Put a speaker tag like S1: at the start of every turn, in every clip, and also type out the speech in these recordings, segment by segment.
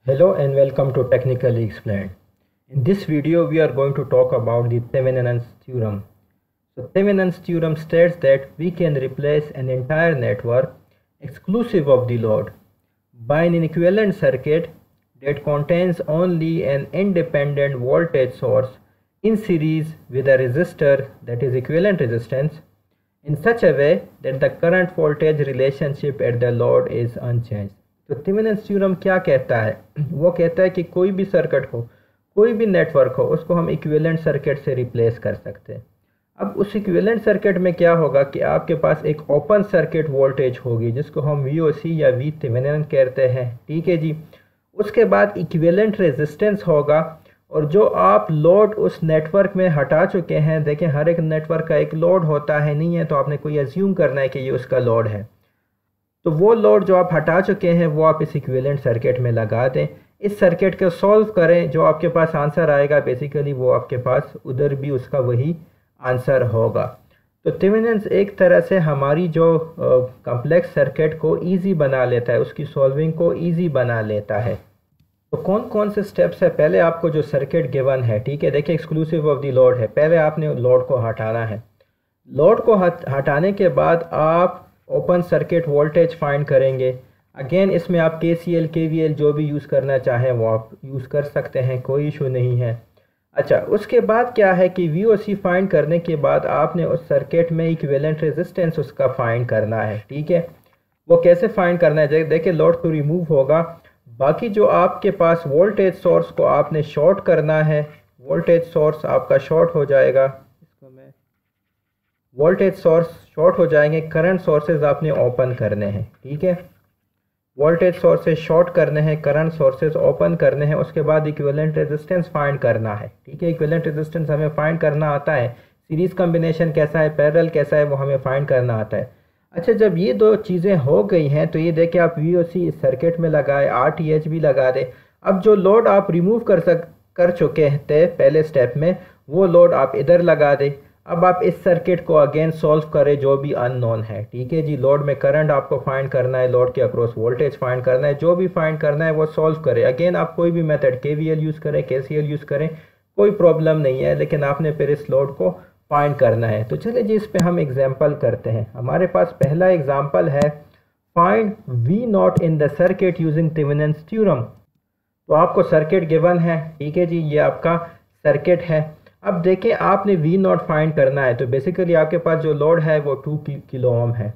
S1: Hello and welcome to Technically Explained. In this video, we are going to talk about the Thevenin's theorem. So Thevenin's theorem states that we can replace an entire network exclusive of the load by an equivalent circuit that contains only an independent voltage source in series with a resistor that is equivalent resistance in such a way that the current voltage relationship at the load is unchanged. तो Thevenin's theorem क्या कहता है? वो कहता है कि कोई भी सर्किट हो, कोई भी नेटवर्क हो, उसको हम इक्विवेलेंट सर्किट से रिप्लेस कर सकते हैं। अब उस इक्विवेलेंट सर्किट में क्या होगा कि आपके पास एक ओपन सर्किट वोल्टेज होगी जिसको हम वीओसी या वी थेवेनिन कहते हैं, ठीक है जी। उसके बाद इक्विवेलेंट रेजिस्टेंस होगा और जो आप लोड उस नेटवर्क में हटा चुके हैं, देखें हर एक नेटवर्क का एक लोड होता है, नहीं है तो आपने कोई अज्यूम करना है कि ये उसका लोड है। तो वो लोड जो आप हटा चुके हैं वो आप इस इक्विवेलेंट सर्किट में लगा दें, इस सर्किट को सॉल्व करें, जो आपके पास आंसर आएगा बेसिकली वो आपके पास उधर भी उसका वही आंसर होगा। तो थेवेनिन्स एक तरह से हमारी जो कॉम्प्लेक्स सर्किट को इजी बना लेता है, उसकी सॉल्विंग को इजी बना लेता है। तो कौन कौन से स्टेप्स है? पहले आपको जो सर्किट गिवन है, ठीक है, देखिए एक्सक्लूसिव ऑफ द लोड है, पहले आपने लोड को हटाना है। लोड को हटाने के बाद आप ओपन सर्किट वोल्टेज फाइंड करेंगे। अगेन इसमें आप KCL KVL जो भी यूज़ करना चाहें वो आप यूज़ कर सकते हैं, कोई इशू नहीं है। अच्छा, उसके बाद क्या है कि VOC फाइंड करने के बाद आपने उस सर्किट में इक्विवेलेंट रेजिस्टेंस उसका फाइंड करना है, ठीक है। वो कैसे फाइंड करना है? देखिए लोड तो रिमूव होगा, बाकी जो आपके पास वोल्टेज सोर्स को आपने शॉर्ट करना है, वोल्टेज सोर्स आपका शॉर्ट हो जाएगा, इसको मैं वोल्टेज सोर्स शॉर्ट हो जाएंगे, करंट सोर्सेज आपने ओपन करने हैं, ठीक है। वोल्टेज सोर्सेज शॉर्ट करने हैं, करंट सोर्सेज ओपन करने हैं, उसके बाद इक्विवेलेंट रेजिस्टेंस फाइंड करना है, ठीक है। इक्विवेलेंट रेजिस्टेंस हमें फाइंड करना आता है, सीरीज कॉम्बिनेशन कैसा है, पैरेलल कैसा है, वो हमें फाइंड करना आता है। अच्छा, जब ये दो चीज़ें हो गई हैं तो ये देखिए आप VOC इस सर्किट में लगाए, RTH भी लगा दे। अब जो लोड आप रिमूव कर चुके थे पहले स्टेप में, वो लोड आप इधर लगा दें। अब आप इस सर्किट को अगेन सॉल्व करें जो भी अननोन है, ठीक है जी। लोड में करंट आपको फाइंड करना है, लोड के अक्रॉस वोल्टेज फाइंड करना है, जो भी फाइंड करना है वो सॉल्व करें। अगेन आप कोई भी मेथड KVL यूज़ करें, KCL यूज़ करें, कोई प्रॉब्लम नहीं है, लेकिन आपने फिर इस लोड को फाइंड करना है। तो चलिए जी इस पे हम एग्जाम्पल करते हैं। हमारे पास पहला एग्जाम्पल है, find V0 in the circuit using Thevenin's theorem. तो आपको सर्किट गिवन है, ठीक है जी, ये आपका सर्किट है। अब देखें आपने V0 फाइंड करना है, तो बेसिकली आपके पास जो लोड है वो 2 किलो ओम है।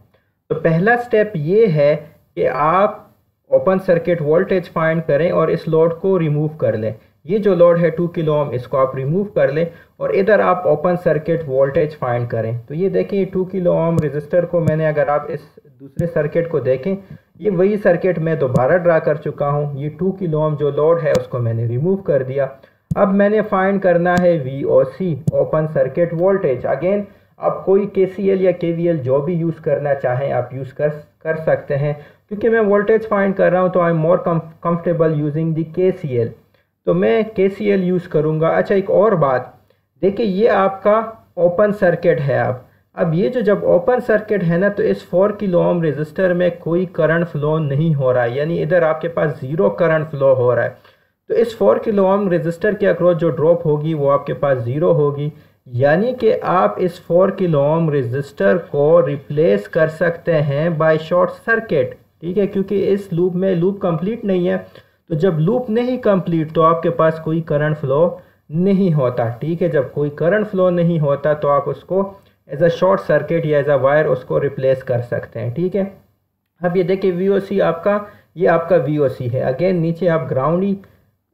S1: तो पहला स्टेप ये है कि आप ओपन सर्किट वोल्टेज फाइंड करें और इस लोड को रिमूव कर लें। ये जो लोड है 2 किलो ओम, इसको आप रिमूव कर लें और इधर आप ओपन सर्किट वोल्टेज फाइंड करें। तो ये देखें 2 किलो ओम रेजिस्टर को मैंने, अगर आप इस दूसरे सर्किट को देखें, ये वही सर्किट मैं दोबारा ड्रा कर चुका हूँ। ये 2 किलो ओम जो लोड है उसको मैंने रिमूव कर दिया। अब मैंने फाइंड करना है VOC, open circuit voltage. Again आप कोई KCL या KVL जो भी यूज़ करना चाहें आप यूज़ कर सकते हैं। क्योंकि मैं वोल्टेज फाइंड कर रहा हूं तो I am more comfortable using the KCL, तो मैं KCL यूज़ करूंगा। अच्छा, एक और बात देखिए, ये आपका ओपन सर्किट है। अब ये जो जब ओपन सर्किट है ना, तो इस 4 किलो ओम रेजिस्टर में कोई करंट फ्लो नहीं हो रहा है, यानी इधर आपके पास ज़ीरो करंट फ्लो हो रहा है। तो इस 4 किलो ओम रेजिस्टर के अक्रॉस जो ड्रॉप होगी वो आपके पास ज़ीरो होगी, यानी कि आप इस 4 किलो ओम रेजिस्टर को रिप्लेस कर सकते हैं बाय शॉर्ट सर्किट, ठीक है। क्योंकि इस लूप में लूप कंप्लीट नहीं है, तो जब लूप नहीं कंप्लीट तो आपके पास कोई करंट फ्लो नहीं होता, ठीक है। जब कोई करंट फ्लो नहीं होता तो आप उसको एज अ शॉर्ट सर्किट या एज अ वायर उसको रिप्लेस कर सकते हैं, ठीक है। अब ये देखिए VOC आपका, ये आपका VOC है। अगेन नीचे आप ग्राउंड ही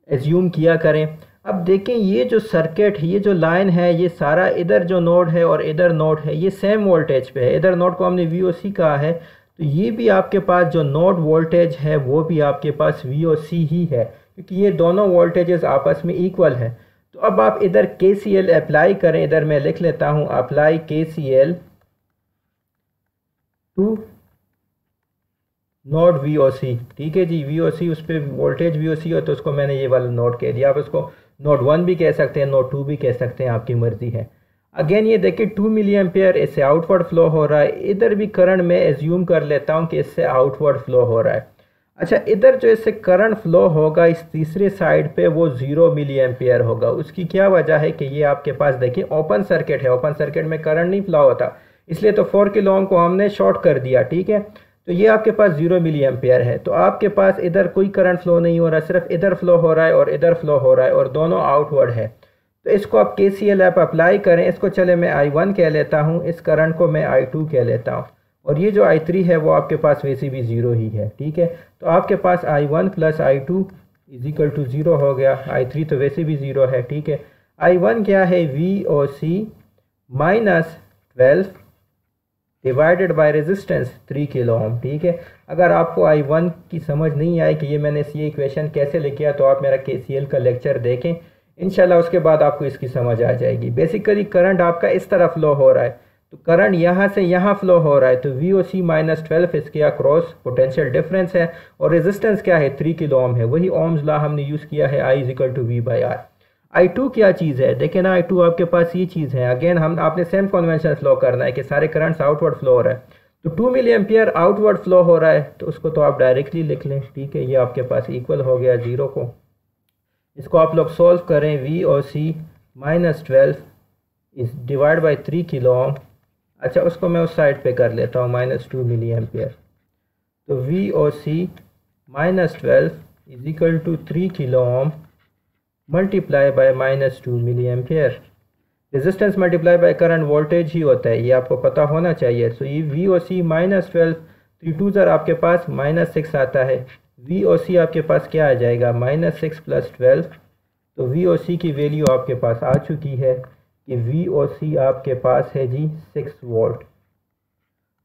S1: एज्यूम किया करें। अब देखें ये जो सर्किट, ये जो लाइन है, ये सारा इधर जो नोड है और इधर नोड है, ये सेम वोल्टेज पे है। इधर नोड को हमने VOC कहा है, तो ये भी आपके पास जो नोड वोल्टेज है वो भी आपके पास VOC ही है, क्योंकि ये दोनों वोल्टेजेस आपस में इक्वल है। तो अब आप इधर KCL अप्लाई करें, इधर मैं लिख लेता हूँ, apply KCL to node VOC, ठीक है जी। VOC उस पर वोल्टेज VOC हो तो उसको मैंने ये वाला नोड कह दिया। आप उसको नोड 1 भी कह सकते हैं, नोड 2 भी कह सकते हैं, आपकी मर्जी है। अगेन ये देखिए 2 मिली एम्पेयर इससे आउटवर्ड फ्लो हो रहा है, इधर भी करंट मैं एज्यूम कर लेता हूँ कि इससे आउटवर्ड फ्लो हो रहा है। अच्छा, इधर जो इससे करंट फ्लो होगा इस तीसरे साइड पे वो 0 मिली एम्पियर होगा। उसकी क्या वजह है कि ये आपके पास देखिए ओपन सर्किट है, ओपन सर्किट में करंट नहीं फ्लो होता, इसलिए तो 4 किलो ओम को हमने शॉर्ट कर दिया। ठीक है, तो ये आपके पास 0 मिली एम्पियर है, तो आपके पास इधर कोई करंट फ्लो नहीं हो रहा, सिर्फ इधर फ्लो हो रहा है और इधर फ्लो हो रहा है और दोनों आउटवर्ड है। तो इसको आप KCL ऐप अप्लाई करें, इसको चले मैं I1 कह लेता हूँ, इस करंट को मैं I2 कह लेता हूँ, और ये जो I3 है वो आपके पास वैसे भी 0 ही है। ठीक है, तो आपके पास I1 plus I2 is equal to 0 हो गया, I3 तो वैसे भी 0 है। ठीक है, I1 क्या है, VOC minus 12 divided by resistance 3 kilo ohm. ठीक है, अगर आपको I1 की समझ नहीं आए कि ये मैंने ये इक्वेशन कैसे लिखी है, तो आप मेरा KCL का लेक्चर देखें, इंशाल्लाह उसके बाद आपको इसकी समझ आ जाएगी। बेसिकली करंट आपका इस तरह फ्लो हो रहा है, तो करंट यहाँ से यहाँ फ्लो हो रहा है, तो VOC माइनस 12 इसके अक्रॉस पोटेंशियल डिफरेंस है, और रेजिस्टेंस क्या है, 3 किलो ओम है। वही ओम्स लॉ हमने यूज़ किया है, I is equal to V/R। I2 क्या चीज़ है, देखें ना, I2 आपके पास ये चीज़ है। अगेन हम आपने सेम कन्वेंशन फ्लो करना है कि सारे करंट्स आउटवर्ड फ्लो हो रहा है, तो 2 मिली एम्पियर आउटवर्ड फ्लो हो रहा है, तो उसको तो आप डायरेक्टली लिख लें। ठीक है, ये आपके पास इक्वल हो गया 0 को। इसको आप लोग सॉल्व करें, VOC माइनस 12 इस डिवाइड बाई 3 किलो ओम। अच्छा, उसको मैं उस साइड पे कर लेता हूँ, माइनस 2 मिली एम्पियर, तो VOC minus 12 is equal to 3 kilo ohm multiply by minus 2 milli ampere. Resistance multiply by current voltage ही होता है, ये आपको पता होना चाहिए। सो ये VOC माइनस 12, 3 2 ज़र आपके पास माइनस 6 आता है, VOC आपके पास क्या आ जाएगा, माइनस 6 प्लस 12, तो VOC की वैल्यू आपके पास आ चुकी है कि VOC आपके पास है जी 6 वोल्ट।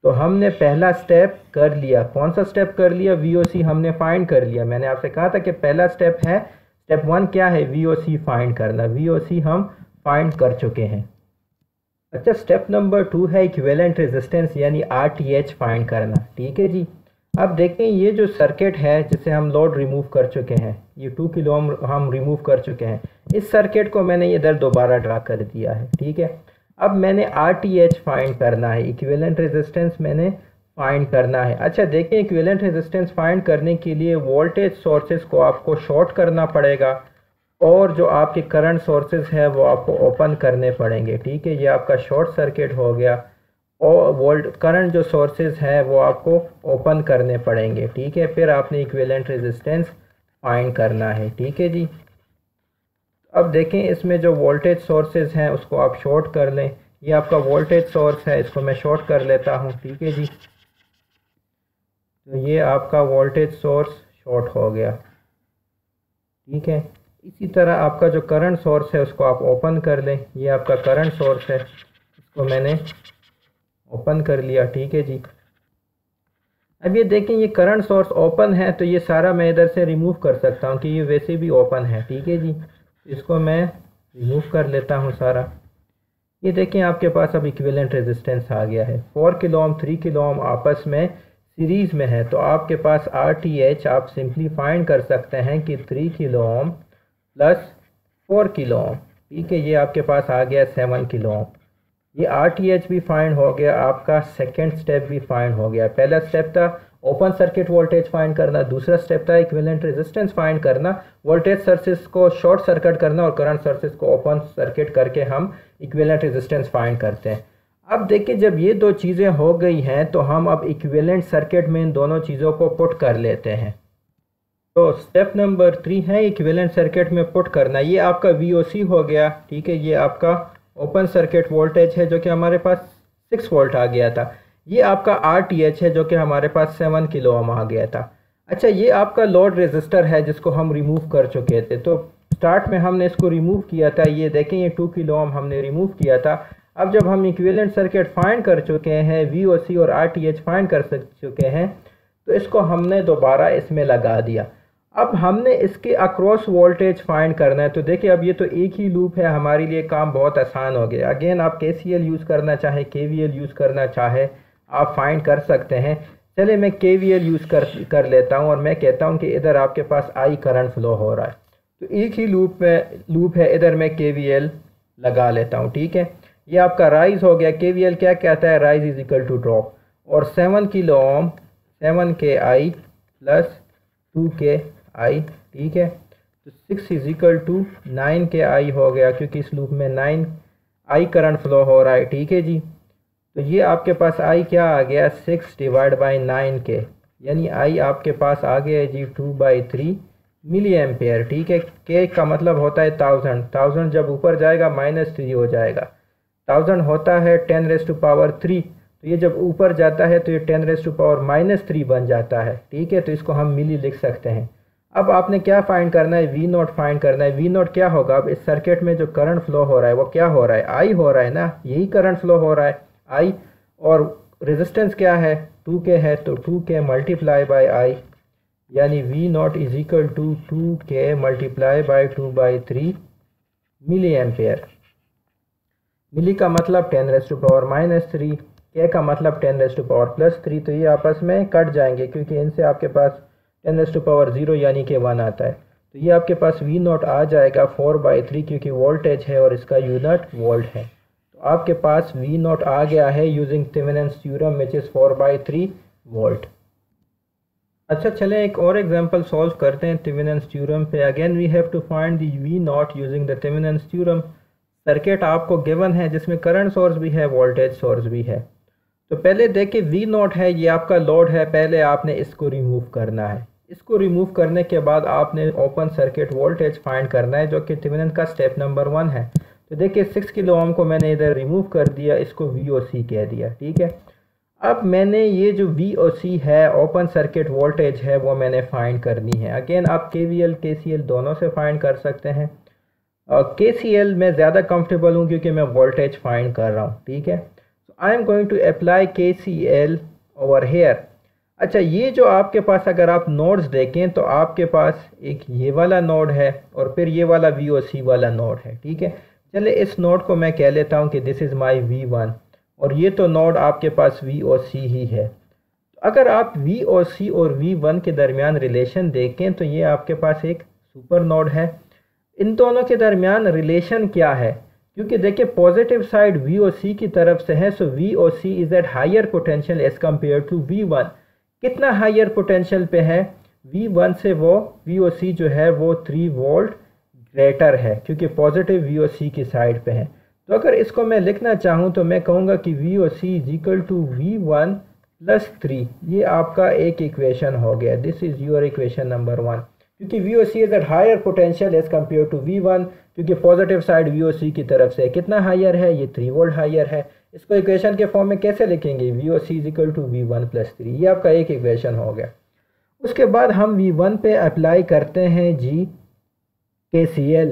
S1: तो हमने पहला स्टेप कर लिया। कौन सा स्टेप कर लिया, VOC हमने फाइंड कर लिया। मैंने आपसे कहा था कि पहला स्टेप है, स्टेप 1 क्या है, VOC फाइंड करना। VOC हम फाइंड कर चुके हैं। अच्छा, स्टेप नंबर 2 है इक्विवेलेंट रेजिस्टेंस यानी RTH फाइंड करना। ठीक है जी, अब देखें ये जो सर्किट है जिसे हम लोड रिमूव कर चुके हैं, ये 2 किलो ओम हम रिमूव कर चुके हैं, इस सर्किट को मैंने इधर दोबारा ड्रा कर दिया है। ठीक है, अब मैंने RTH फाइंड करना है, इक्विवेलेंट रेजिस्टेंस मैंने फाइंड करना है। अच्छा देखें, इक्विवेलेंट रेजिस्टेंस फाइंड करने के लिए वोल्टेज सोर्सेज को आपको शॉर्ट करना पड़ेगा, और जो आपके करंट सोर्सेज है वो आपको ओपन करने पड़ेंगे। ठीक है, ये आपका शॉर्ट सर्किट हो गया, और करंट जो सोर्सेज है वो आपको ओपन करने पड़ेंगे। ठीक है, फिर आपने इक्विवेलेंट रेजिस्टेंस फाइंड करना है। ठीक है जी, अब देखें इसमें जो वोल्टेज सोर्सेज हैं उसको आप शॉर्ट कर लें। ये आपका वोल्टेज सोर्स है, इसको मैं शॉर्ट कर लेता हूँ। ठीक है जी, तो ये आपका वोल्टेज सोर्स शॉर्ट हो गया। ठीक है, इसी तरह आपका जो करंट सोर्स है उसको आप ओपन कर लें। ये आपका करंट सोर्स है, इसको मैंने ओपन कर लिया। ठीक है जी, अब ये देखें ये करंट सोर्स ओपन है, तो ये सारा मैं इधर से रिमूव कर सकता हूँ कि ये वैसे भी ओपन है। ठीक है जी, इसको मैं रिमूव कर लेता हूँ सारा। ये देखें आपके पास अब इक्विवेलेंट रेजिस्टेंस आ गया है। 4 किलो ओम 3 किलो ओम आपस में सीरीज़ में है, तो आपके पास RTH आप सिंपली फाइंड कर सकते हैं कि 3 kilo ohm plus 4 kilo ohm. ठीक है, ये आपके पास आ गया 7 किलो ओम। ये RTH भी फाइंड हो गया, आपका सेकंड स्टेप भी फाइंड हो गया। पहला स्टेप था ओपन सर्किट वोल्टेज फाइंड करना, दूसरा स्टेप था इक्विवेलेंट रेजिस्टेंस फाइंड करना, वोल्टेज सोर्सेज को शॉर्ट सर्किट करना और करंट सोर्सेज को ओपन सर्किट करके हम इक्विवेलेंट रेजिस्टेंस फाइंड करते हैं। अब देखिए, जब ये दो चीज़ें हो गई हैं तो हम अब इक्विवेलेंट सर्किट में इन दोनों चीज़ों को पुट कर लेते हैं। तो स्टेप नंबर 3 है इक्विवेलेंट सर्किट में पुट करना। ये आपका VOC हो गया। ठीक है, ये आपका ओपन सर्किट वोल्टेज है जो कि हमारे पास 6 वोल्ट आ गया था। ये आपका RTH है जो कि हमारे पास 7 किलो ओम आ गया था। अच्छा, ये आपका लोड रेजिस्टर है जिसको हम रिमूव कर चुके थे। तो स्टार्ट में हमने इसको रिमूव किया था, ये देखें ये 2 किलो ओम हमने रिमूव किया था। अब जब हम इक्विवेलेंट सर्किट फाइंड कर चुके हैं, VOC और RTH फाइंड कर चुके हैं, तो इसको हमने दोबारा इसमें लगा दिया। अब हमने इसके अक्रॉस वोल्टेज फाइंड करना है। तो देखिए, अब ये तो एक ही लूप है, हमारे लिए काम बहुत आसान हो गया। अगेन आप KCL यूज़ करना चाहे, KVL यूज़ करना चाहे, आप फाइंड कर सकते हैं। चले मैं KVL यूज़ कर लेता हूँ, और मैं कहता हूँ कि इधर आपके पास I करंट फ्लो हो रहा है, तो एक ही लूप है, इधर मैं KVL लगा लेता हूँ। ठीक है, ये आपका राइज हो गया। KVL क्या कहता है, rise is equal to drop, और 7 kilo ohm 7 KI plus 2KI, ठीक है। तो 6 इज इक्वल टू 9KI हो गया, क्योंकि इस लूप में 9I करंट फ्लो हो रहा है, ठीक है जी। तो ये आपके पास I क्या आ गया, 6 डिवाइड बाई 9K, यानी I आपके पास आ गया है जी 2/3 मिली एम्पेयर, ठीक है। K का मतलब होता है 1000 जब ऊपर जाएगा -3 हो जाएगा। 1000 होता है 10⁻3, तो ये जब ऊपर जाता है तो ये 10⁻³ बन जाता है, ठीक है। तो इसको हम मिली लिख सकते हैं। अब आपने क्या फाइंड करना है, V नॉट फाइंड करना है। V नॉट क्या होगा, अब इस सर्किट में जो करंट फ्लो हो रहा है वो क्या हो रहा है, I हो रहा है ना, यही करंट फ्लो हो रहा है I, और रेजिस्टेंस क्या है, 2K है, तो 2K मल्टीप्लाई बाई I, यानी V not is equal to 2K multiply by 2/3 milli ampere. Milli का मतलब 10⁻³ K का मतलब 10⁻+3, तो ये आपस में कट जाएंगे क्योंकि इनसे आपके पास 10⁻0 यानी कि 1 आता है। तो ये आपके पास V नॉट आ जाएगा 4/3, क्योंकि वोल्टेज है और इसका यूनिट वोल्ट है। तो आपके पास V नॉट आ गया है using Thevenin's theorem which is 4/3 volt. अच्छा, चलें एक और एग्जांपल सॉल्व करते हैं थेवेनिन्स थ्योरम पे। Again we have to find the V naught using the Thevenin's theorem. Circuit आपको गिवन है जिसमें करंट सोर्स भी है, वोल्टेज सोर्स भी है। तो पहले देखिए V नॉट है, ये आपका लोड है, पहले आपने इसको रिमूव करना है। इसको रिमूव करने के बाद आपने ओपन सर्किट वोल्टेज फाइंड करना है, जो कि थेवेनिन का स्टेप नंबर 1 है। तो देखिए 6 किलो ओम को मैंने इधर रिमूव कर दिया, इसको VOC कह दिया, ठीक है। अब मैंने ये जो VOC है, ओपन सर्किट वोल्टेज है, वो मैंने फाइंड करनी है। अगेन आप KVL KCL दोनों से फाइंड कर सकते हैं। KCL में ज़्यादा कंफर्टेबल हूँ क्योंकि मैं वोल्टेज फाइंड कर रहा हूँ, ठीक है। I am going to apply KCL over here. अच्छा, ये जो आपके पास अगर आप नोड्स देखें तो आपके पास एक ये वाला नोड है और फिर ये वाला VOC वाला नोड है, ठीक है। चले इस नोड को मैं कह लेता हूँ कि दिस इज़ माई V1, और ये तो नोड आपके पास VOC ही है। तो अगर आप VOC और V1 के दरमियान रिलेशन देखें तो ये आपके पास एक सुपर नोड है। इन दोनों के दरमियान रिलेशन क्या है, क्योंकि देखिए पॉजिटिव साइड VOC की तरफ से है, so VOC is at higher potential as compare to V1। कितना हायर पोटेंशियल पे है, V1 से वो VOC जो है वो 3 वोल्ट ग्रेटर है, क्योंकि पॉजिटिव VOC की साइड पे है। तो अगर इसको मैं लिखना चाहूँ तो मैं कहूँगा कि VOC is equal to V1 + 3। ये आपका एक इक्वेशन हो गया, this is your equation number 1, क्योंकि VOC is at higher potential as compare to V1, क्योंकि पॉजिटिव साइड VOC की तरफ से कितना हायर है, ये 3 वोल्ट हायर है। इसको इक्वेशन के फॉर्म में कैसे लिखेंगे, VOC is equal to V1 + 3, ये आपका एक इक्वेशन हो गया। उसके बाद हम V1 पे अप्लाई करते हैं जी KCL।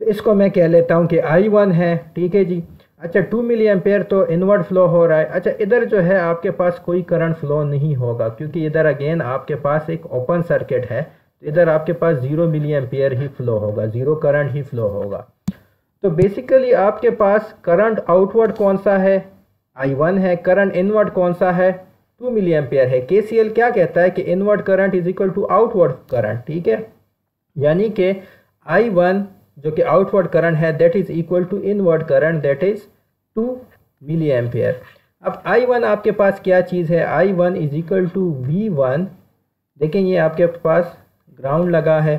S1: तो इसको मैं कह लेता हूँ कि I1 है, ठीक है जी। अच्छा, 2 मिली एम्पेयर तो इनवर्ड फ्लो हो रहा है। अच्छा, इधर जो है आपके पास कोई करंट फ्लो नहीं होगा, क्योंकि इधर अगेन आपके पास एक ओपन सर्किट है, तो इधर आपके पास 0 मिली एम्पेयर ही फ्लो होगा, 0 करंट ही फ्लो होगा। तो बेसिकली आपके पास करंट आउटवर्ड कौन सा है, I1 है। करंट इनवर्ड कौन सा है, 2 मिली एम्पेयर है। KCL क्या कहता है कि inward current is equal to outward current, ठीक है। यानी कि I1 जो कि आउटवर्ड करंट है that is equal to inward current that is 2 milli ampere. अब I1 आपके पास क्या चीज़ है, I1 is equal to V1। देखें ये आपके पास ग्राउंड लगा है,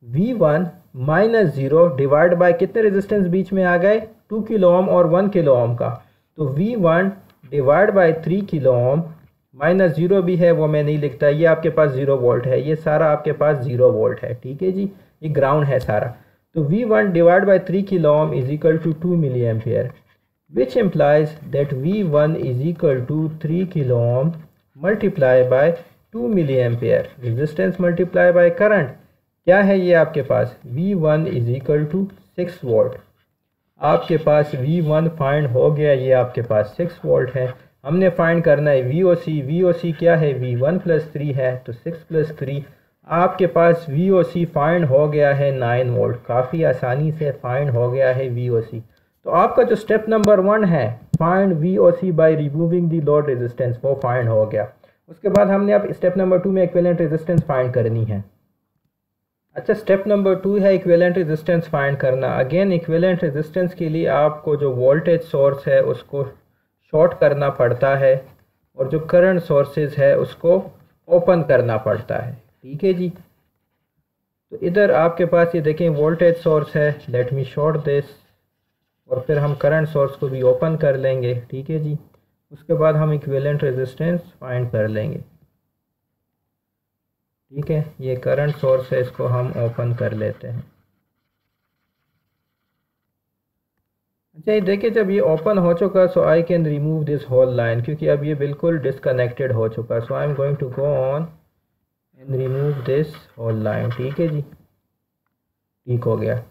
S1: V1 - 0 डिवाइड बाय कितने रेजिस्टेंस बीच में आ गए, 2 किलो ओम और 1 किलो ओम का। तो V1 डिवाइड बाय 3 किलो ओम, -0 भी है वो मैं नहीं लिखता, ये आपके पास 0 वोल्ट है, ये सारा आपके पास 0 वोल्ट है, ठीक है जी, ये ग्राउंड है सारा। तो V1 divide by 3 kilo ohm is equal to 2 milli ampere, which implies that V1 is equal to 3 kilo ohm multiply by 2 milli ampere, resistance multiply by current क्या है ये आपके पास, V1 is equal to 6 volt. आपके पास V1 find हो गया, ये आपके पास 6 वोल्ट है। हमने फाइंड करना है VOC। VOC क्या है, V1 + 3 है, तो 6 + 3 आपके पास VOC फाइंड हो गया है 9 वोल्ट। काफ़ी आसानी से फाइंड हो गया है VOC। तो आपका जो स्टेप नंबर 1 है, find VOC by removing the load resistance, वो फाइंड हो गया। उसके बाद हमने अब स्टेप नंबर 2 में इक्विवेलेंट रेजिस्टेंस फाइंड करनी है। अच्छा, स्टेप नंबर 2 है इक्विवेलेंट रेजिस्टेंस फाइंड करना। अगेन इक्विवेलेंट रेजिस्टेंस के लिए आपको जो वोल्टेज सोर्स है उसको शॉर्ट करना पड़ता है और जो करंट सोर्सेज है उसको ओपन करना पड़ता है, ठीक है जी। तो इधर आपके पास ये देखें वोल्टेज सोर्स है, लेट मी शॉर्ट दिस, और फिर हम करंट सोर्स को भी ओपन कर लेंगे, ठीक है जी। उसके बाद हम इक्विवेलेंट रेजिस्टेंस फाइंड कर लेंगे, ठीक है। ये करंट सोर्स है, इसको हम ओपन कर लेते हैं। अच्छा ये देखिए जब ये ओपन हो चुका so I can remove this whole line, क्योंकि अब ये बिल्कुल डिसकनेक्टेड हो चुका। So I am going to go on and remove this whole line, ठीक है जी, ठीक हो गया।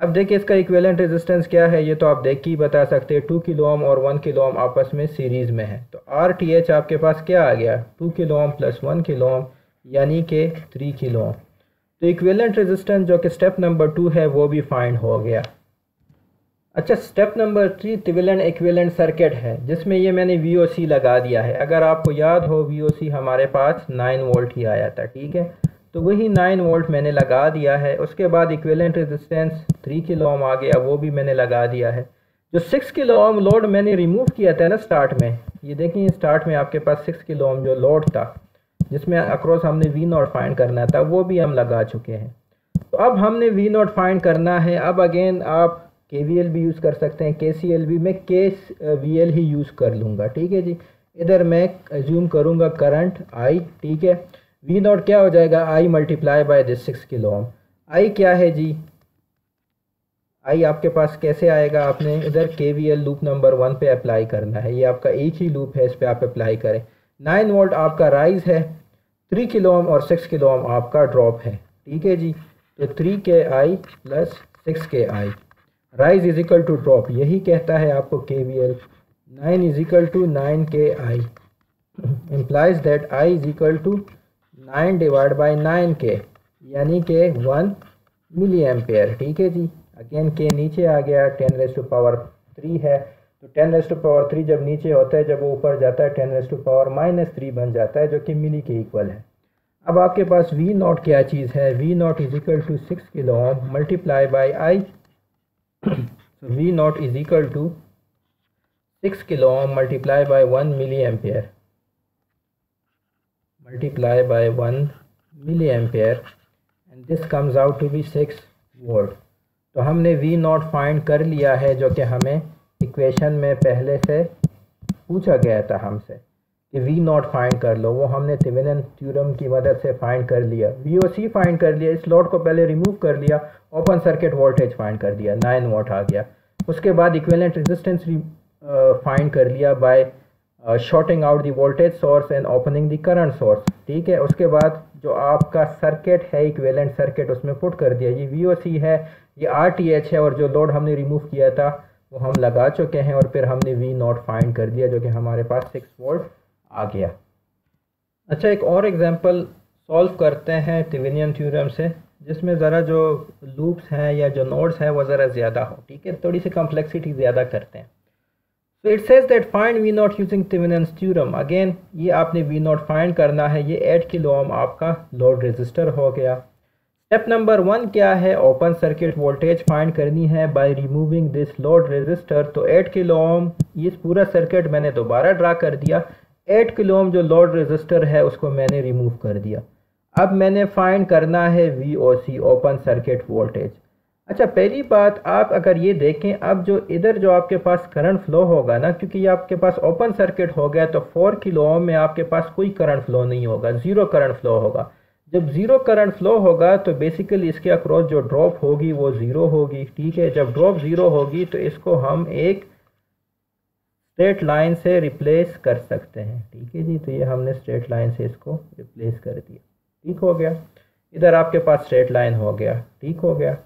S1: अब देखिए इसका इक्विवेलेंट रेजिस्टेंस क्या है, ये तो आप देख के ही बता सकते हैं। 2 किलो ओम और 1 किलो ओम आपस में सीरीज़ में है, तो RTH आपके पास क्या आ गया, 2 kilo ohm plus 1 kilo ohm यानी कि 3 किलो ओम। तो इक्विवेलेंट रेजिस्टेंस जो कि स्टेप नंबर 2 है वो भी फाइंड हो गया। अच्छा step number 3 Thevenin equivalent circuit है, जिसमें ये मैंने VOC लगा दिया है। अगर आपको याद हो VOC हमारे पास 9 वोल्ट ही आया था, ठीक है, तो वही 9 वोल्ट मैंने लगा दिया है। उसके बाद इक्विवेलेंट रेजिस्टेंस 3 किलो ओम आ गया, वो भी मैंने लगा दिया है। जो 6 किलो ओम लोड मैंने रिमूव किया था ना स्टार्ट में, ये देखिए स्टार्ट में आपके पास 6 किलो ओम जो लोड था जिसमें अक्रॉस हमने V0 फाइंड करना था, वो भी हम लगा चुके हैं। तो अब हमने V0 फाइंड करना है। अब अगेन आप KVL भी यूज़ कर सकते हैं, KCL भी, मैं KVL ही यूज़ कर लूँगा, ठीक है जी। इधर मैं एज्यूम करूँगा करंट I, ठीक है। V0 क्या हो जाएगा, I multiply by this 6 kilo ohm. I क्या है जी, I आपके पास कैसे आएगा, आपने इधर KVL लूप नंबर 1 पे अप्लाई करना है। ये आपका एक ही लूप है, इस पर आप अप्लाई करें। 9 वोल्ट आपका राइज है, 3 किलो ओम और 6 किलो ओम आपका ड्रॉप है, ठीक है जी। तो 3KI plus 6KI, rise is equal to drop, यही कहता है आपको KVL। 9 is equal to 9KI implies that I is equal to 9 divide by 9K यानी कि 1 मिली एम्पेयर, ठीक है जी। अगेन K नीचे आ गया, 10⁻³ है, तो 10⁻³ जब नीचे होता है, जब वो ऊपर जाता है 10⁻³ बन जाता है, जो कि मिली के इक्वल है। अब आपके पास V0 क्या चीज़ है, V0 is equal to 6 kilo ohm multiply by I। So V0 is equal to 6 kilo ohm multiplied by 1 milliampere and this comes out to be 6 volt। तो हमने V0 फाइंड कर लिया है, जो कि हमें इक्वेशन में पहले से पूछा गया था हमसे कि V0 फाइंड कर लो, वो हमने थेवेनिन थ्योरम की मदद से फाइंड कर लिया। VOC फाइंड कर लिया, इस लोड को पहले रिमूव कर लिया, ओपन सर्किट वोल्टेज फाइंड कर दिया, 9 वोल्ट आ गया। उसके बाद इक्विवेलेंट रेजिस्टेंस फाइंड कर लिया by shorting out the voltage source and opening the current source, ठीक है। उसके बाद जो आपका सर्किट है इक्विवेलेंट सर्किट, उसमें पुट कर दिया। ये VOC है, ये RTH है, और जो लोड हमने रिमूव किया था वो हम लगा चुके हैं, और फिर हमने V0 फाइंड कर दिया, जो कि हमारे पास 6 वोल्ट आ गया। अच्छा एक और एग्जांपल सॉल्व करते हैं थेवेनिन थ्योरम से, जिसमें ज़रा जो लूप्स हैं या जो नोड्स हैं वो ज़रा ज़्यादा हो, ठीक है, थोड़ी सी कॉम्प्लेक्सिटी ज़्यादा करते हैं। So it says that find V0 using Thevenin theorem. Again ये आपने V0 फाइंड करना है, ये 8 किलो ओम आपका लोड रेजिस्टर हो गया। स्टेप नंबर 1 क्या है, ओपन सर्किट वोल्टेज फाइंड करनी है by removing this load resistor. तो 8 किलो ओम, ये पूरा सर्किट मैंने दोबारा ड्रा कर दिया। 8 किलो ओम जो लोड रेजिस्टर है उसको मैंने रिमूव कर दिया। अब मैंने फाइंड करना है VOC, ओपन सर्किट वोल्टेज। अच्छा पहली बात आप अगर ये देखें, अब जो इधर जो आपके पास करंट फ्लो होगा ना, क्योंकि ये आपके पास ओपन सर्किट हो गया, तो 4 किलो ओम में आपके पास कोई करंट फ्लो नहीं होगा, ज़ीरो करंट फ्लो होगा। जब ज़ीरो करंट फ्लो होगा तो बेसिकली इसके अक्रॉस जो ड्रॉप होगी वो ज़ीरो होगी, ठीक है। जब ड्रॉप ज़ीरो होगी तो इसको हम एक स्ट्रेट लाइन से रिप्लेस कर सकते हैं, ठीक है जी। तो ये हमने स्ट्रेट लाइन से इसको रिप्लेस कर दिया, ठीक हो गया। इधर आपके पास स्ट्रेट लाइन हो गया, ठीक हो गया।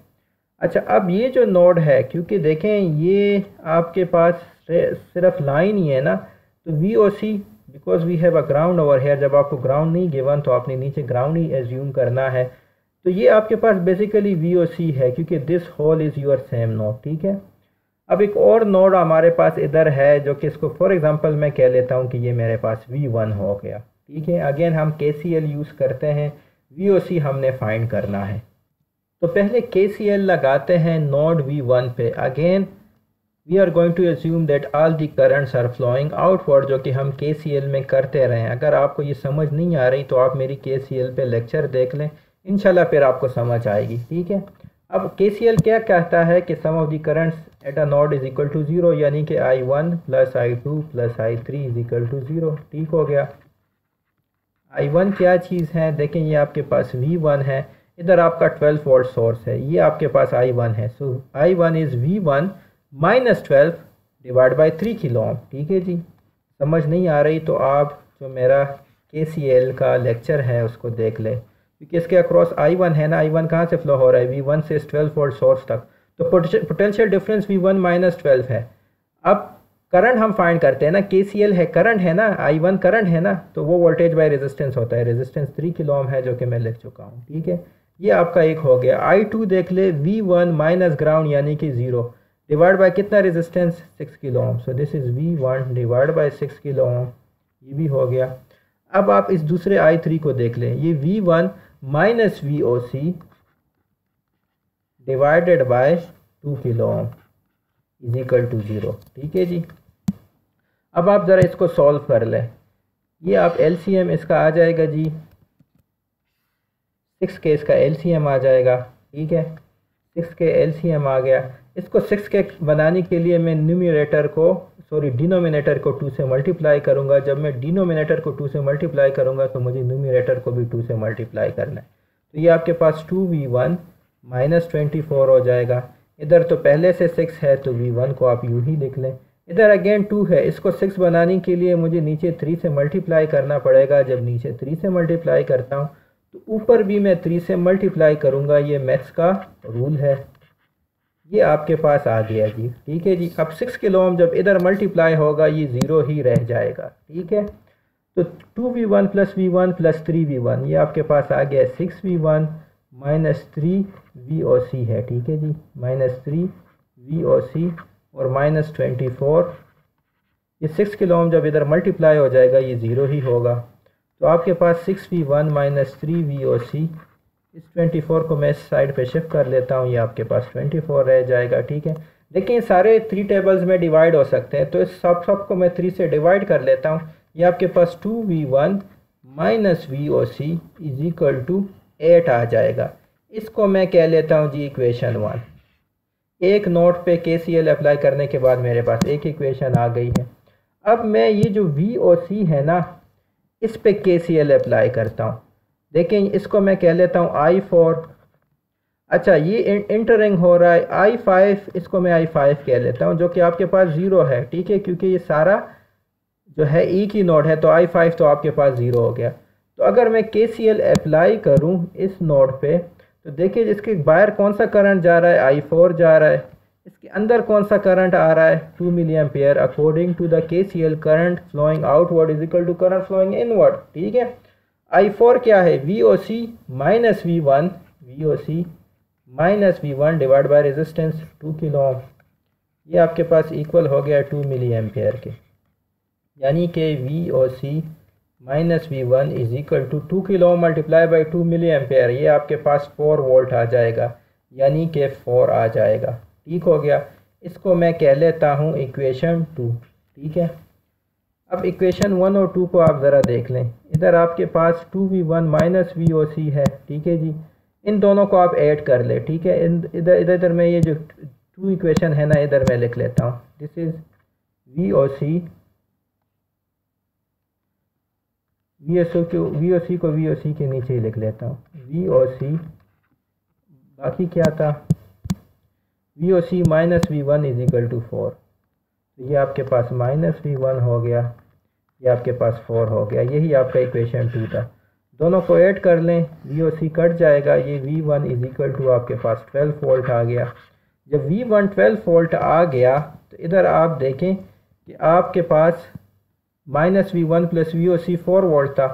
S1: अच्छा अब ये जो नोड है, क्योंकि देखें ये आपके पास सिर्फ लाइन ही है ना, तो VOC because we have a ground over here, जब आपको ग्राउंड नहीं गिवन तो आपने नीचे ग्राउंड ही एज्यूम करना है। तो ये आपके पास बेसिकली VOC है, क्योंकि this whole is your same node, ठीक है। अब एक और नोड हमारे पास इधर है, जो कि इसको फॉर एग्जांपल मैं कह लेता हूँ कि ये मेरे पास V1 हो गया, ठीक है। अगेन हम KCL यूज़ करते हैं, VOC हमने फाइंड करना है। तो पहले KCL लगाते हैं नोड V1 पे। Again we are going to assume that all the currents are flowing outward, जो कि हम KCL में करते रहें। अगर आपको ये समझ नहीं आ रही तो आप मेरी KCL पे लेक्चर देख लें, इंशाल्लाह फिर आपको समझ आएगी। ठीक है, अब KCL क्या कहता है कि sum of the currents at a node is equal to 0, यानी कि I1 plus I2 plus I3 is equal to 0। ठीक हो गया। I1 क्या चीज़ है, देखें ये आपके पास V1 है, इधर आपका 12 वोल्ट सोर्स है, ये आपके पास I1 है। सो I1 is V1 minus 12 divide by 3 kilo ohm. ठीक है जी, समझ नहीं आ रही तो आप जो मेरा KCL का लेक्चर है उसको देख लें, क्योंकि इसके अक्रॉस I1 है ना, I1 कहाँ से फ्लो हो रहा है, V1 से 12 वोल्ट सोर्स तक, तो पोटेंशियल डिफरेंस V1 माइनस 12 है। अब करंट हम फाइंड करते हैं ना, KCL है करंट है ना, I1 करंट है ना, तो वो वोल्टेज बाय रेजिस्टेंस होता है, रेजिस्टेंस 3 किलो ओम है जो कि मैं लिख चुका हूँ। ठीक है, ये आपका एक हो गया। I2 देख ले, V1 माइनस ग्राउंड यानी कि 0 डिवाइड बाय कितना resistance 6 kilo Om, so this is V1 divide bye 6 kilo ohm, ये भी हो गया। अब आप इस दूसरे I3 को देख लें, ये V1 minus VOC divided by 2 kilo ohm is equal to 0। ठीक है जी, अब आप ज़रा इसको सॉल्व कर लें, ये आप LCM इसका आ जाएगा जी, 6 के इसका LCM आ जाएगा। ठीक है, 6 के LCM आ गया। इसको 6 के बनाने के लिए मैं डिनोमिनेटर को 2 से मल्टीप्लाई करूँगा। जब मैं डिनोमिनेटर को 2 से मल्टीप्लाई करूँगा तो मुझे न्यूमिनेटर को भी 2 से मल्टीप्लाई करना है। तो ये आपके पास 2V1 माइनस 24 हो जाएगा। इधर तो पहले से 6 है तो V1 को आप यूँ ही लिख लें। इधर अगेन 2 है, इसको 6 बनाने के लिए मुझे नीचे 3 से मल्टीप्लाई करना पड़ेगा। जब नीचे 3 से मल्टीप्लाई करता हूँ तो ऊपर भी मैं 3 से मल्टीप्लाई करूँगा, ये मैथ्स का रूल है। ये आपके पास आ गया जी। ठीक है जी, अब 6 किलो ओम जब इधर मल्टीप्लाई होगा ये 0 ही रह जाएगा। ठीक है, तो 2V1 plus V1 plus 3V1, ये आपके पास आ गया 6V1 माइनस 3VOC है। ठीक है जी, माइनस 3VOC और माइनस 24, ये 6 किलो ओम जब इधर मल्टीप्लाई हो जाएगा ये 0 ही होगा। तो आपके पास 6V1 माइनस 3VOC, इस 24 को मैं इस साइड पे शिफ्ट कर लेता हूँ, ये आपके पास 24 रह जाएगा। ठीक है, लेकिन सारे 3 टेबल्स में डिवाइड हो सकते हैं, तो इस सब को मैं 3 से डिवाइड कर लेता हूँ। ये आपके पास 2V1 minus VOC is equal to 8 आ जाएगा। इसको मैं कह लेता हूँ जी इक्वेशन 1। एक नोट पे KCL अप्लाई करने के बाद मेरे पास एक इक्वेशन आ गई है। अब मैं ये जो VOC है ना, इस पे KCL अप्लाई करता हूँ। देखें, इसको मैं कह लेता हूँ I4। अच्छा, ये इंटरिंग हो रहा है I5, इसको मैं I5 कह लेता हूँ, जो कि आपके पास 0 है। ठीक है, क्योंकि ये सारा जो है एक ही नोड है, तो I5 तो आपके पास 0 हो गया। तो अगर मैं KCL अप्लाई करूँ इस नोड पे, तो देखिए इसके बाहर कौन सा करंट जा रहा है, I4 जा रहा है। इसके अंदर कौन सा करंट आ रहा है, 2 milli ampere. According to the KCL, current flowing outward is equal to current flowing inward. ठीक है, I4 क्या है, VOC minus V1, VOC minus V1 divide by resistance 2 kilo ohm, ये आपके पास इक्वल हो गया 2 मिली एम्पियर के, यानी कि VOC minus V1 is equal to 2 kilo ohm multiply by 2 milli ampere, ये आपके पास 4 वोल्ट आ जाएगा, यानी कि 4 आ जाएगा। ठीक हो गया, इसको मैं कह लेता हूँ इक्वेशन 2। ठीक है, अब इक्वेशन 1 और 2 को आप ज़रा देख लें। इधर आपके पास 2V1 माइनस VOC है। ठीक है जी, इन दोनों को आप ऐड कर ले। ठीक है, इधर मैं ये जो 2 इक्वेशन है ना, इधर मैं लिख लेता हूँ, दिस इज़ VOC को VOC के नीचे ही लिख लेता हूँ, VOC, बाकी क्या था, VOC minus V1 is equal to 4। तो ये आपके पास माइनस V1 हो गया, ये आपके पास 4 हो गया, यही आपका इक्वेशन 2 था। दोनों को ऐड कर लें, VOC कट जाएगा, ये V1 इज इक्वल टू आपके पास 12 वोल्ट आ गया। जब V1 12 वोल्ट आ गया तो इधर आप देखें कि आपके पास minus V1 plus VOC 4 volt था,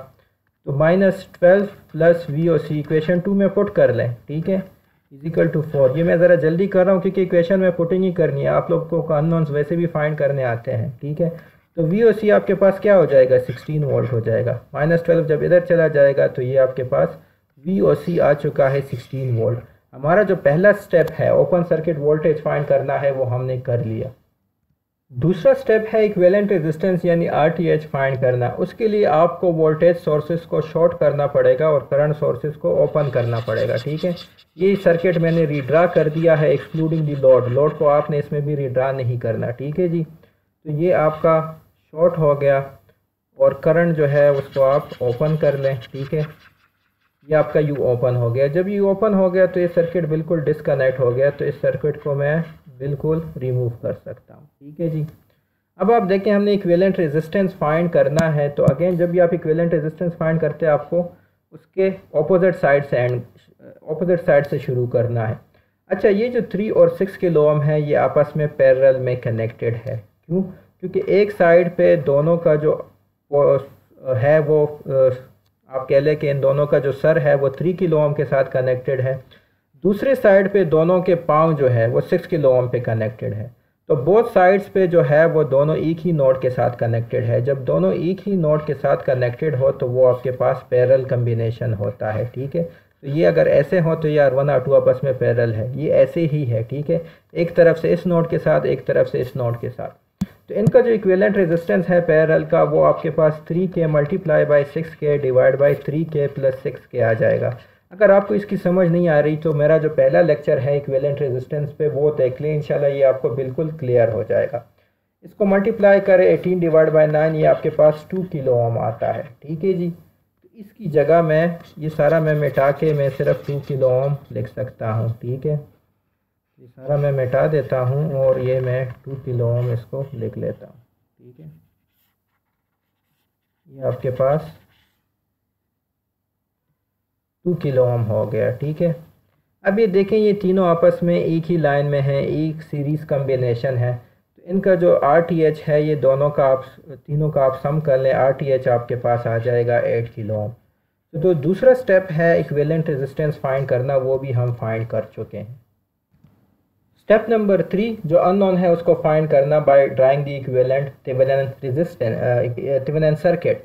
S1: तो माइनस 12 प्लस VOC इक्वेशन 2 में पुट कर लें। ठीक है, इज इक्वल टू 4। ये मैं ज़रा जल्दी कर रहा हूँ क्योंकि इक्वेशन में पुटिंग ही करनी है, आप लोगों को अननोन्स वैसे भी फाइंड करने आते हैं। ठीक है, तो VOC आपके पास क्या हो जाएगा, 16 वोल्ट हो जाएगा। माइनस 12 जब इधर चला जाएगा तो ये आपके पास VOC आ चुका है 16 वोल्ट। हमारा जो पहला स्टेप है ओपन सर्किट वोल्टेज फाइंड करना है, वो हमने कर लिया। दूसरा स्टेप है इक्विवेलेंट रेजिस्टेंस यानी RTH फाइंड करना। उसके लिए आपको वोल्टेज सोर्सेज को शॉर्ट करना पड़ेगा और करंट सोर्सेज को ओपन करना पड़ेगा, ठीक है। ये सर्किट मैंने रीड्रा कर दिया है एक्सक्लूडिंग दी लोड को आपने इसमें भी रीड्रा नहीं करना, ठीक है जी। तो ये आपका शॉर्ट हो गया और करंट जो है उसको आप ओपन कर लें, ठीक है। ये आपका यू ओपन हो गया। जब यू ओपन हो गया तो ये सर्किट बिल्कुल डिस्कनेक्ट हो गया, तो इस सर्किट को मैं बिल्कुल रिमूव कर सकता हूँ, ठीक है जी। अब आप देखें हमने इक्विवेलेंट रेजिस्टेंस फाइंड करना है, तो अगेन जब भी आप इक्विवेलेंट रेजिस्टेंस फाइंड करते हैं आपको उसके ऑपोजिट साइड से शुरू करना है। अच्छा, ये जो 3 और 6 किलो ओम है ये आपस में पैरेलल में कनेक्टेड है। क्यों? क्योंकि एक साइड पे दोनों का जो है वो आप कह लें कि इन दोनों का जो सर है वो 3 किलो ओम के साथ कनेक्टेड है। दूसरे साइड पे दोनों के पाँव जो है वो 6 किलो ओम पे कनेक्टेड है। तो बोथ साइड्स पे जो है वो दोनों एक ही नोड के साथ कनेक्टेड है। जब दोनों एक ही नोड के साथ कनेक्टेड हो तो वो आपके पास पैरेलल कम्बिनेशन होता है, ठीक है। तो ये अगर ऐसे हो तो यार 1 और 2 आपस में पैरेलल है, ये ऐसे ही है, ठीक है। एक तरफ से इस नोड के साथ, एक तरफ से इस नोड के साथ। तो इनका जो इक्विवेलेंट रेजिस्टेंस है पैरेलल का वो आपके पास 3K multiply by 6K divide by 3K plus 6K आ जाएगा। अगर आपको इसकी समझ नहीं आ रही तो मेरा जो पहला लेक्चर है इक्विवेलेंट रेजिस्टेंस पे वो देख लें, इंशाल्लाह ये आपको बिल्कुल क्लियर हो जाएगा। इसको मल्टीप्लाई करें 18 डिवाइड बाई 9, ये आपके पास 2 किलो ओम आता है, ठीक है जी। तो इसकी जगह मैं ये सारा मैं मिटा के मैं सिर्फ 2 किलो ओम लिख सकता हूँ, ठीक है। ये सारा मैं मिटा देता हूँ और ये मैं 2 किलो ओम इसको लिख लेता हूँ, ठीक है। ये आपके पास 2 किलो ओम हो गया, ठीक है। अब ये देखें ये तीनों आपस में एक ही लाइन में है, एक सीरीज़ कम्बिनेशन है। तो इनका जो RTH है ये दोनों का आप तीनों का आप सम कर लें, RTH आपके पास आ जाएगा 8 किलो ओम। तो दूसरा स्टेप है इक्विवेलेंट रेजिस्टेंस फाइंड करना, वो भी हम फाइंड कर चुके हैं। स्टेप नंबर 3 जो अननोन है उसको फाइंड करना by drawing the equivalent Thevenin circuit.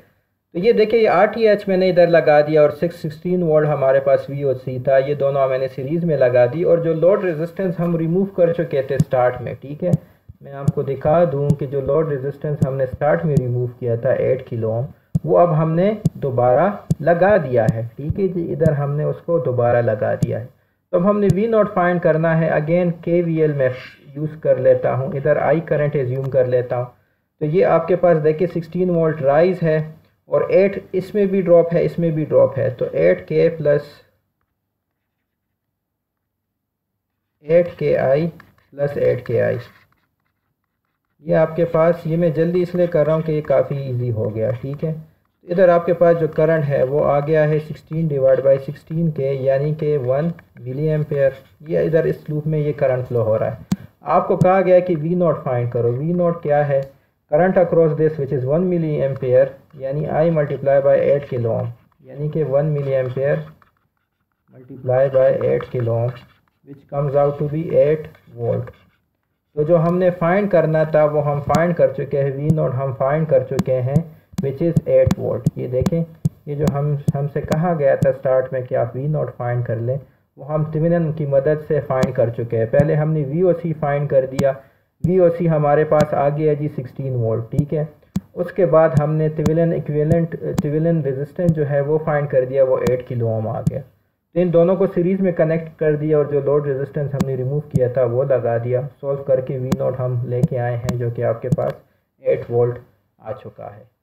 S1: तो ये देखिए ये RTH मैंने इधर लगा दिया और 616 वोल्ट हमारे पास VOC था, ये दोनों मैंने सीरीज़ में लगा दी। और जो लोड रेजिस्टेंस हम रिमूव कर चुके थे स्टार्ट में, ठीक है, मैं आपको दिखा दूं कि जो लोड रेजिस्टेंस हमने स्टार्ट में रिमूव किया था 8 किलो ओम, वो अब हमने दोबारा लगा दिया है, ठीक है जी। इधर हमने उसको दोबारा लगा दिया है। तो अब हमने V0 फाइंड करना है। अगेन KVL में यूज़ कर लेता हूँ, इधर I करंट एज्यूम कर लेता हूँ। तो ये आपके पास देखिए 16 वोल्ट राइज है और 8 इसमें भी ड्रॉप है, इसमें भी ड्रॉप है। तो 8K plus 8KI plus 8KI, ये आपके पास, ये मैं जल्दी इसलिए कर रहा हूँ कि ये काफ़ी इजी हो गया, ठीक है। इधर आपके पास जो करंट है वो आ गया है 16 डिवाइड बाई 16K यानी कि 1 मिली एम्पेयर। ये इधर इस लूप में ये करंट फ्लो हो रहा है। आपको कहा गया कि V0 फाइंड करो। V0 क्या है? Current across this which is 1 milli ampere यानी I multiply by 8 kilo ohm, यानी कि 1 milli ampere multiply by 8 kilo ohm which comes out to be 8 volt. तो जो हमने फाइंड करना था वो हम फाइंड कर चुके हैं। V0 हम फाइंड कर चुके हैं विच इज़ 8 वोल्ट। ये देखें, ये जो हमसे कहा गया था स्टार्ट में कि आप V0 फाइंड कर लें, वो हम थेवेनिन की मदद से फाइंड कर चुके हैं। पहले हमने VOC फाइंड कर दिया। VOC हमारे पास आ गया जी 16 वोल्ट, ठीक है। उसके बाद हमने थेवेनिन रेजिस्टेंस जो है वो फाइंड कर दिया, वो 8 किलो ओम आ गया। तो इन दोनों को सीरीज़ में कनेक्ट कर दिया और जो लोड रेजिस्टेंस हमने रिमूव किया था वो लगा दिया। सॉल्व करके V0 हम लेके आए हैं जो कि आपके पास 8 वोल्ट आ चुका है।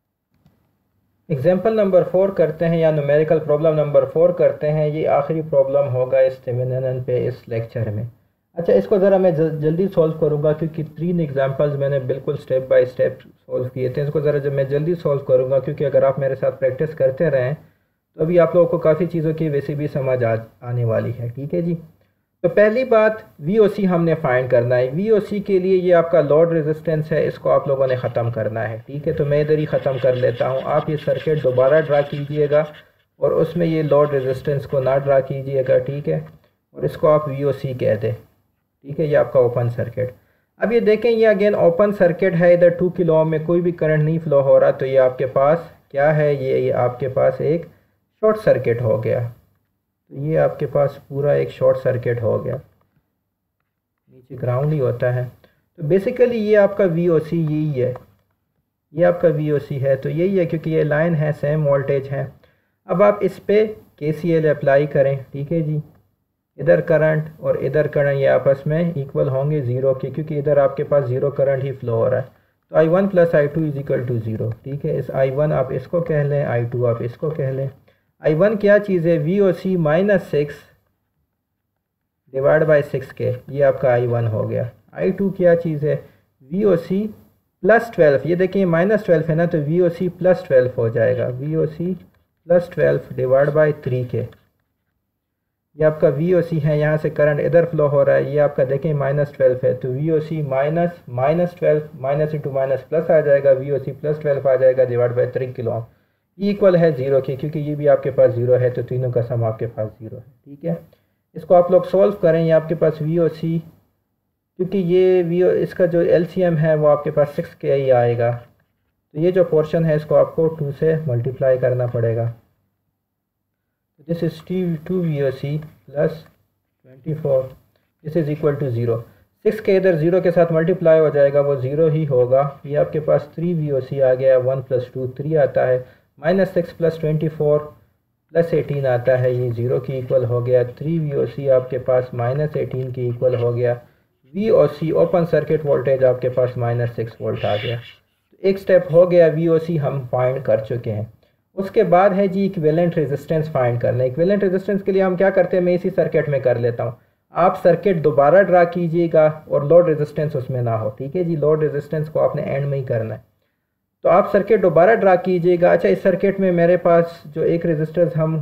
S1: एग्जाम्पल नंबर 4 करते हैं या न्यूमेरिकल प्रॉब्लम नंबर 4 करते हैं। ये आखिरी प्रॉब्लम होगा इस थेवेनिन पे इस लेक्चर में। अच्छा, इसको ज़रा मैं जल्दी सॉल्व करूँगा क्योंकि 3 एग्जांपल्स मैंने बिल्कुल स्टेप बाय स्टेप सॉल्व किए थे। इसको ज़रा मैं जल्दी सॉल्व करूँगा क्योंकि अगर आप मेरे साथ प्रैक्टिस करते रहें तो अभी आप लोगों को काफ़ी चीज़ों की वैसे भी समझ आने वाली है, ठीक है जी। तो पहली बात VOC हमने फाइंड करना है। VOC के लिए ये आपका लोड रेजिस्टेंस है, इसको आप लोगों ने ख़त्म करना है, ठीक है। तो मैं इधर ही ख़त्म कर लेता हूँ। आप ये सर्किट दोबारा ड्रा कीजिएगा और उसमें ये लोड रेजिस्टेंस को ना ड्रा कीजिएगा, ठीक है। और इसको आप VOC कह दें, ठीक है। ये आपका ओपन सर्किट। अब ये देखें, ये अगेन ओपन सर्किट है। इधर 2 किलो ओम में कोई भी करंट नहीं फ्लो हो रहा, तो ये आपके पास क्या है? ये आपके पास एक शॉर्ट सर्किट हो गया। तो ये आपके पास पूरा एक शॉर्ट सर्किट हो गया, नीचे ग्राउंड ही होता है। तो बेसिकली ये आपका VOC यही है, ये आपका VOC है, तो यही है क्योंकि ये लाइन है, सेम वोल्टेज है। अब आप इस पे KCL अप्लाई करें, ठीक है जी। इधर करंट और इधर करंट ये आपस में इक्वल होंगे ज़ीरो के, क्योंकि इधर आपके पास ज़ीरो करंट ही फ्लो हो रहा है। तो I1 + I2 = 0, ठीक है। इस I1 आप इसको कह लें, I2 आप इसको कह लें। I1 क्या चीज़ है, VOC -6 / 6K, ये आपका I1 हो गया। I2 क्या चीज़ है, VOC +12, ये देखिए -12 है ना, तो VOC +12 हो जाएगा, VOC +12 / 3K। ये आपका VOC है, यहाँ से करंट इधर फ्लो हो रहा है, ये आपका देखें -12 है, तो VOC -12 minus into minus plus आ जाएगा, VOC +12 आ जाएगा / 3 किलो ओम, इक्वल है 0 के, क्योंकि ये भी आपके पास 0 है, तो तीनों का सम आपके पास 0 है, ठीक है। इसको आप लोग सॉल्व करें, ये आपके पास VOC, क्योंकि ये इसका जो LCM है वो आपके पास 6K ही आएगा, तो ये जो पोर्शन है इसको आपको 2 से मल्टीप्लाई करना पड़ेगा। This is 2 VOC + 24, this is equal to 0। 6K इधर 0 के साथ मल्टीप्लाई हो जाएगा, वो 0 ही होगा। ये आपके पास 3 VOC आ गया, 1 + 2 3 आता है, -6 + 24 + 18 आता है, ये 0 की इक्वल हो गया। 3 VOC आपके पास -18 की इक्वल हो गया। VOC ओपन सर्किट वोल्टेज आपके पास -6 वोल्ट आ गया। तो एक स्टेप हो गया, VOC हम फाइंड कर चुके हैं। उसके बाद है जी इक्विवेलेंट रेजिस्टेंस फाइंड करना है। इक्विवेलेंट रेजिस्टेंस के लिए हम क्या करते हैं, मैं इसी सर्किट में कर लेता हूँ, आप सर्किट दोबारा ड्रा कीजिएगा और लोड रेजिस्टेंस उसमें ना हो, ठीक है जी। लोड रेजिस्टेंस को आपने एंड में ही करना है, तो आप सर्किट दोबारा ड्रा कीजिएगा। अच्छा, इस सर्किट में मेरे पास जो एक रेजिस्टेंस हम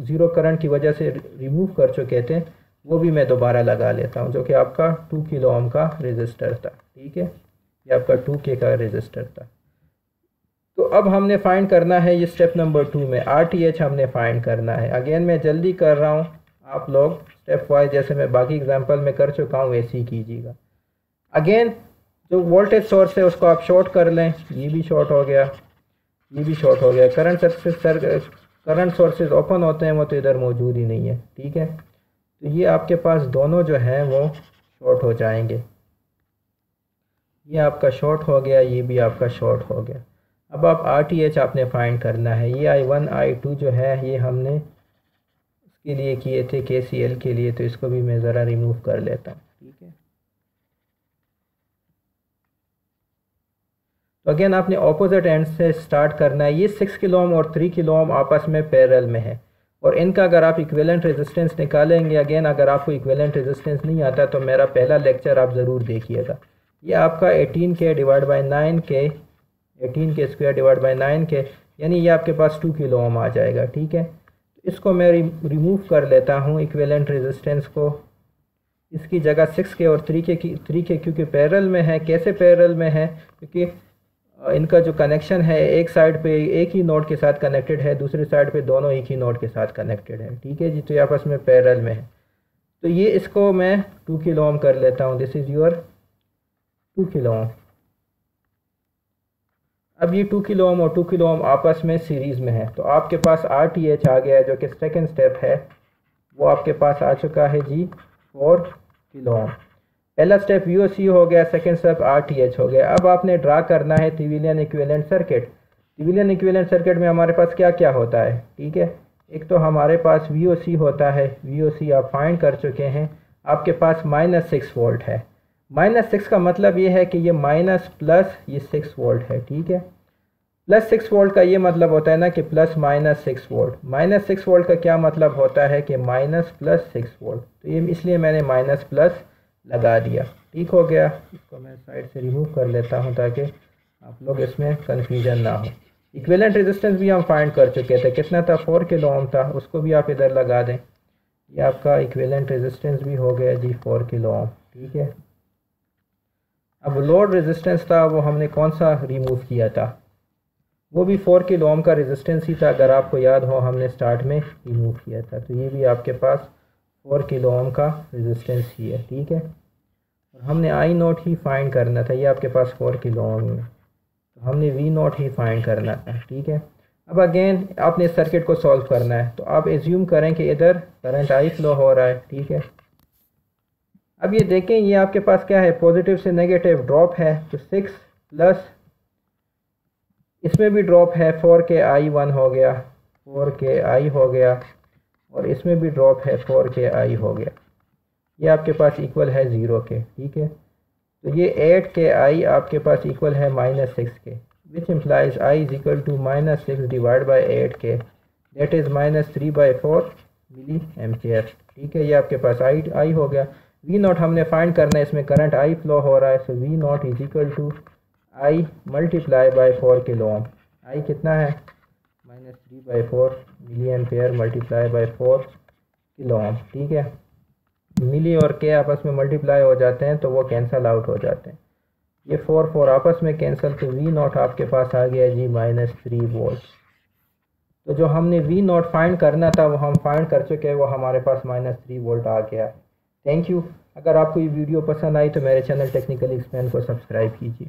S1: 0 करंट की वजह से रिमूव कर चुके थे, वो भी मैं दोबारा लगा लेता हूँ, जो कि आपका 2 किलो ओम का रेजिस्टर था, ठीक है। ये आपका 2K का रेजिस्टर था। तो अब हमने फाइंड करना है, ये स्टेप नंबर 2 में RTH हमने फाइंड करना है। अगेन मैं जल्दी कर रहा हूँ, आप लोग स्टेप वाइज जैसे मैं बाकी एग्जांपल में कर चुका हूँ वैसे ही कीजिएगा। अगेन जो वोल्टेज सोर्स है उसको आप शॉर्ट कर लें, ये भी शॉर्ट हो गया, ये भी शॉर्ट हो गया। करंट सोर्सेज ओपन होते हैं, वो तो इधर मौजूद ही नहीं है, ठीक है। तो ये आपके पास दोनों जो हैं वो शॉर्ट हो जाएंगे, ये आपका शॉर्ट हो गया, ये भी आपका शॉर्ट हो गया। अब आप RTH आपने फाइंड करना है। ये I1 I2 जो है ये हमने इसके लिए किए थे KCL के लिए, तो इसको भी मैं ज़रा रिमूव कर लेता हूँ, ठीक है। तो अगेन आपने ऑपोजिट एंड से स्टार्ट करना है। ये 6 किलो ओम और 3 किलो ओम आपस में पैरेलल में है, और इनका अगर आप इक्विवेलेंट रेजिस्टेंस निकालेंगे, अगेन अगर आपको इक्विवेलेंट रेजिस्टेंस नहीं आता तो मेरा पहला लेक्चर आप ज़रूर देखिएगा। ये आपका 18K / 9K, 18K² / 9K, यानी ये आपके पास 2 किलो ओम आ जाएगा, ठीक है। तो इसको मैं रिमूव कर लेता हूँ इक्विवेलेंट रेजिस्टेंस को। इसकी जगह 6K और 3K क्योंकि पैरेलल में है। कैसे पैरेलल में है, क्योंकि इनका जो कनेक्शन है एक साइड पे एक ही नोड के साथ कनेक्टेड है, दूसरी साइड पे दोनों एक ही नोड के साथ कनेक्टेड है, ठीक है जी। तो ये आपस में पैरेलल में है, तो ये इसको मैं 2 किलो ओम कर लेता हूँ। दिस इज़ योर 2 किलो ओम। अब ये 2 किलो ओम और 2 किलो ओम आपस में सीरीज़ में है, तो आपके पास RTH आ गया है, जो कि सेकंड स्टेप है वो आपके पास आ चुका है जी 4 किलो ओम। पहला स्टेप VOC हो गया, सेकंड स्टेप RTH हो गया। अब आपने ड्रा करना है Thevenin equivalent circuit. Thevenin equivalent circuit में हमारे पास क्या क्या होता है, ठीक है। एक तो हमारे पास VOC होता है, VOC आप फाइंड कर चुके हैं, आपके पास -6 वोल्ट है। -6 का मतलब ये है कि ये माइनस प्लस ये 6 वोल्ट है, ठीक है। +6 वोल्ट का ये मतलब होता है ना कि ±6 वोल्ट। -6 वोल्ट का क्या मतलब होता है कि -+6 वोल्ट, तो ये इसलिए मैंने माइनस+ लगा दिया, ठीक हो गया। इसको मैं साइड से रिमूव कर लेता हूँ ताकि आप लोग इसमें कन्फ्यूजन ना हो। इक्विवेलेंट रेजिस्टेंस भी हम फाइंड कर चुके थे, कितना था 4 किलो ओम था, उसको भी आप इधर लगा दें। ये आपका इक्विवेलेंट रेजिस्टेंस भी हो गया जी 4 किलो ओम, ठीक है। अब लोड रेजिस्टेंस था वो हमने कौन सा रिमूव किया था, वो भी 4 किलो ओम का रेजिस्टेंस ही था, अगर आपको याद हो हमने स्टार्ट में रिमूव किया था। तो ये भी आपके पास 4 किलो ओम का रेजिस्टेंस ही है, ठीक है। और हमने I0 ही फाइंड करना था, ये आपके पास 4 किलो ओम है, तो हमने V0 ही फाइंड करना था, ठीक है। अब अगेन आपने इस सर्किट को सॉल्व करना है, तो आप एज्यूम करें कि इधर करंट I फ्लो हो रहा है, ठीक है। अब ये देखें, ये आपके पास क्या है, पॉजिटिव से नेगेटिव ड्रॉप है, तो 6 प्लस इसमें भी ड्रॉप है, 4ki1 हो गया, 4ki हो गया, और इसमें भी ड्रॉप है, 4ki हो गया। ये आपके पास इक्वल है 0 के, ठीक है। तो ये 8ki आपके पास इक्वल है -6 के, which implies i is equal to -6 divide by 8k, that is -3/4 milli ampere, ठीक है। ये आपके पास आई हो गया। V0 हमने फाइंड करना है, इसमें करंट I फ्लो हो रहा है, so V0 is equal to I multiply by 4 kilo ohm. I कितना है, -3/4 milli ampere multiply by 4 kilo ohm, ठीक है। मिली और के आपस में मल्टीप्लाई हो जाते हैं तो वो कैंसल आउट हो जाते हैं, ये 4 आपस में कैंसिल, तो V0 आपके पास आ गया जी -3 वोल्ट। तो जो हमने V0 फाइंड करना था वो हम फाइंड कर चुके हैं, वो हमारे पास -3 वोल्ट आ गया। Thank you. अगर आपको ये वीडियो पसंद आई तो मेरे चैनल टेक्निकल एक्सप्लेन को सब्सक्राइब कीजिए।